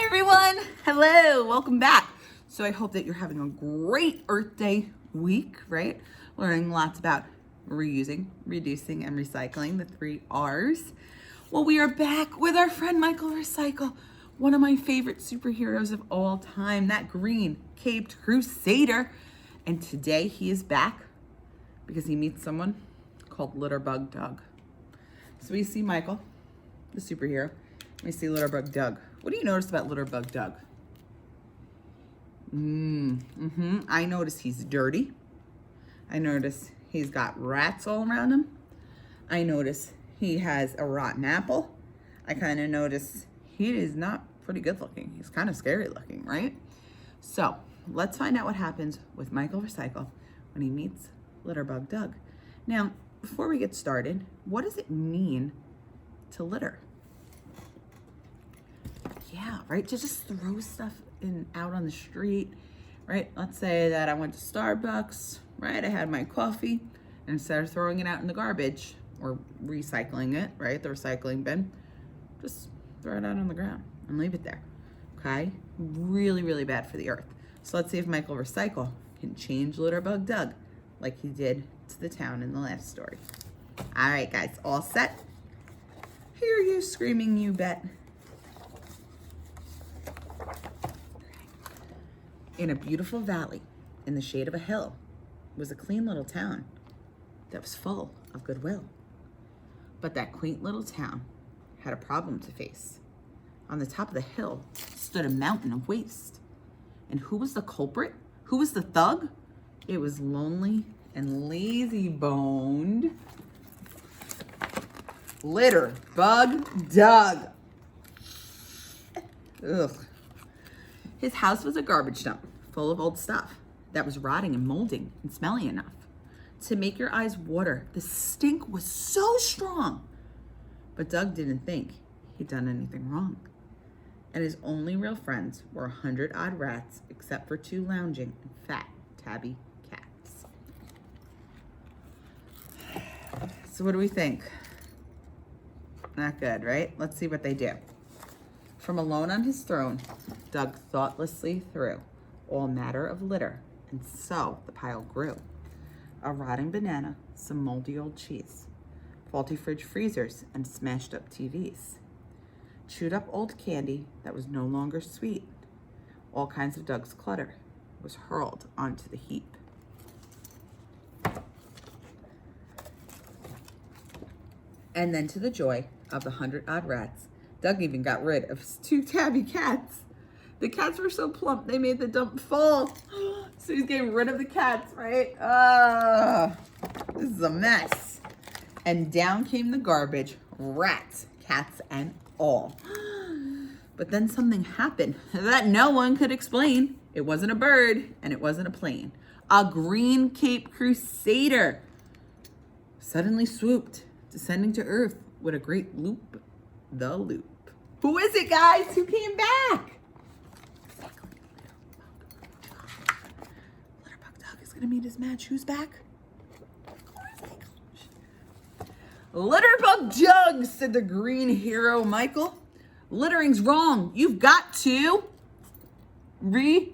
everyone. Hello, welcome back. So I hope that you're having a great Earth Day week, right? Learning lots about reusing, reducing, and recycling, the 3 R's. Well, we are back with our friend Michael Recycle, one of my favorite superheroes of all time, that green caped crusader. And today he is back because he meets someone called Litterbug Doug. So we see Michael, the superhero. We see Litterbug Doug. What do you notice about Litterbug Doug? I notice he's dirty. I notice he's got rats all around him. I notice he has a rotten apple. I kind of notice he is not pretty good looking. He's kind of scary looking, right? So let's find out what happens with Michael Recycle when he meets Litterbug Doug. Now, before we get started, what does it mean to litter? Yeah, right, to just throw stuff out on the street, right? Let's say that I went to Starbucks, right? I had my coffee, and instead of throwing it out in the garbage or recycling it, right, the recycling bin, just throw it out on the ground and leave it there, okay? Really, really bad for the earth. So let's see if Michael Recycle can change Litterbug Doug like he did to the town in the last story. All right, guys, all set? Hear you screaming, you bet. In a beautiful valley, in the shade of a hill, was a clean little town that was full of goodwill. But that quaint little town had a problem to face. On the top of the hill stood a mountain of waste. And who was the culprit? Who was the thug? It was lonely and lazy-boned Litterbug Doug. Ugh. His house was a garbage dump full of old stuff that was rotting and molding and smelly enough to make your eyes water. The stink was so strong. But Doug didn't think he'd done anything wrong. And his only real friends were 100-odd rats, except for 2 lounging and fat, tabby cats. So what do we think? Not good, right? Let's see what they do. From alone on his throne, Doug thoughtlessly threw all matter of litter, and so the pile grew. A rotting banana, some moldy old cheese, faulty fridge freezers, and smashed up TVs. Chewed up old candy that was no longer sweet. All kinds of Doug's clutter was hurled onto the heap. And then, to the joy of the 100-odd rats, Doug even got rid of his 2 tabby cats. The cats were so plump, they made the dump full. So he's getting rid of the cats, right? This is a mess. And down came the garbage, rats, cats, and all. But then something happened that no one could explain. It wasn't a bird, and it wasn't a plane. A green cape crusader suddenly swooped, descending to earth with a great loop. The loop. Who is it, guys? Who came back? Litterbug Doug is gonna meet his match. Who's back? Litterbug Doug, said the green hero Michael. Littering's wrong. You've got to recycle.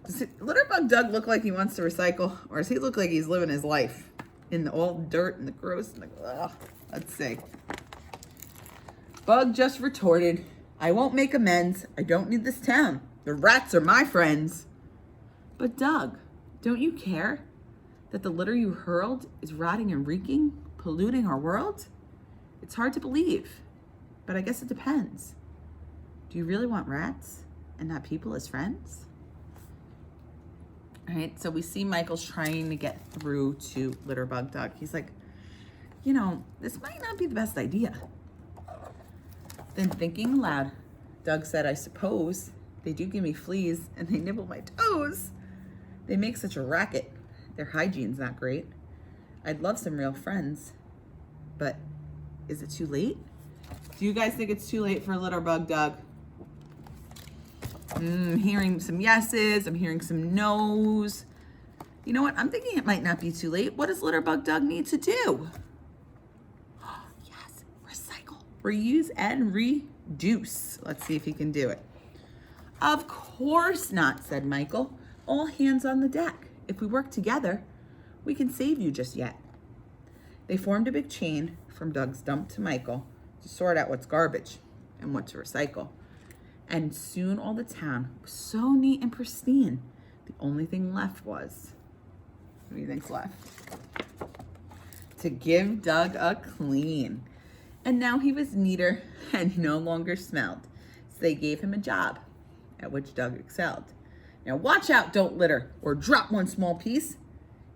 Does Litterbug Doug look like he wants to recycle, or does he look like he's living his life in the all dirt and the gross and the ugh? Let's see. Bug just retorted, I won't make amends. I don't need this town. The rats are my friends. But Doug, don't you care that the litter you hurled is rotting and reeking, polluting our world? It's hard to believe, but I guess it depends. Do you really want rats and not people as friends? All right, so we see Michael's trying to get through to Litterbug Doug. He's like, you know, this might not be the best idea. Then thinking aloud, Doug said, I suppose they do give me fleas and they nibble my toes. They make such a racket. Their hygiene's not great. I'd love some real friends, but is it too late? Do you guys think it's too late for Litterbug Doug? I'm hearing some yeses. I'm hearing some no's. You know what? I'm thinking it might not be too late. What does Litterbug Doug need to do? Yes, recycle. reuse, and reduce. Let's see if he can do it. Of course not, said Michael. All hands on the deck. If we work together, we can save you just yet. They formed a big chain from Doug's dump to Michael to sort out what's garbage and what to recycle. And soon all the town was so neat and pristine. The only thing left was, what do you think's left? To give Doug a clean. And now he was neater and no longer smelled. So they gave him a job at which Doug excelled. Now watch out, don't litter or drop one small piece.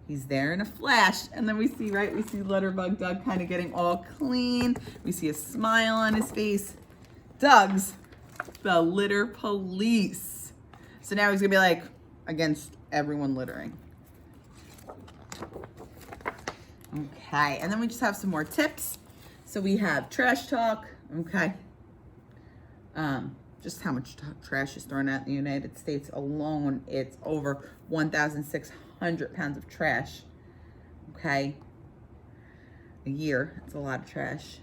He's there in a flash. And then we see Litterbug Doug kind of getting all clean. We see a smile on his face. Doug's the litter police. So now he's gonna be like against everyone littering. Okay, and then we just have some more tips. So we have trash talk, okay. Just how much trash is thrown out in the United States alone. It's over 1,600 pounds of trash, okay, a year. It's a lot of trash.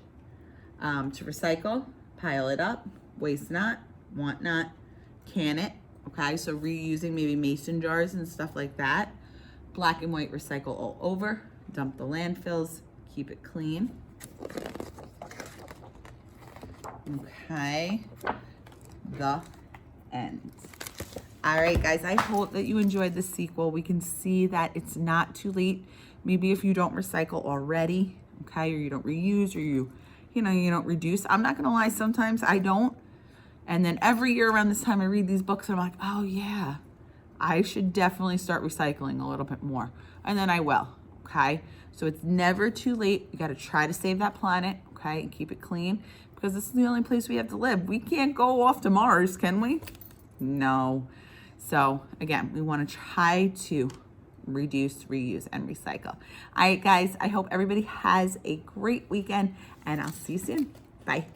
To recycle, pile it up, waste not, want not, can it, okay, so reusing maybe mason jars and stuff like that. Black and white recycle all over, dump the landfills, keep it clean. Okay, the end. All right, guys, I hope that you enjoyed the sequel. We can see that it's not too late. Maybe if you don't recycle already, okay, or you don't reuse, or you don't reduce. I'm not gonna lie, sometimes I don't. And then every year around this time I read these books, I'm like, oh yeah, I should definitely start recycling a little bit more. And then I will, okay? So it's never too late. You gotta try to save that planet, okay, and keep it clean, because this is the only place we have to live. We can't go off to Mars, can we? No. So again, we wanna try to reduce, reuse, and recycle. All right, guys, I hope everybody has a great weekend, and I'll see you soon. Bye.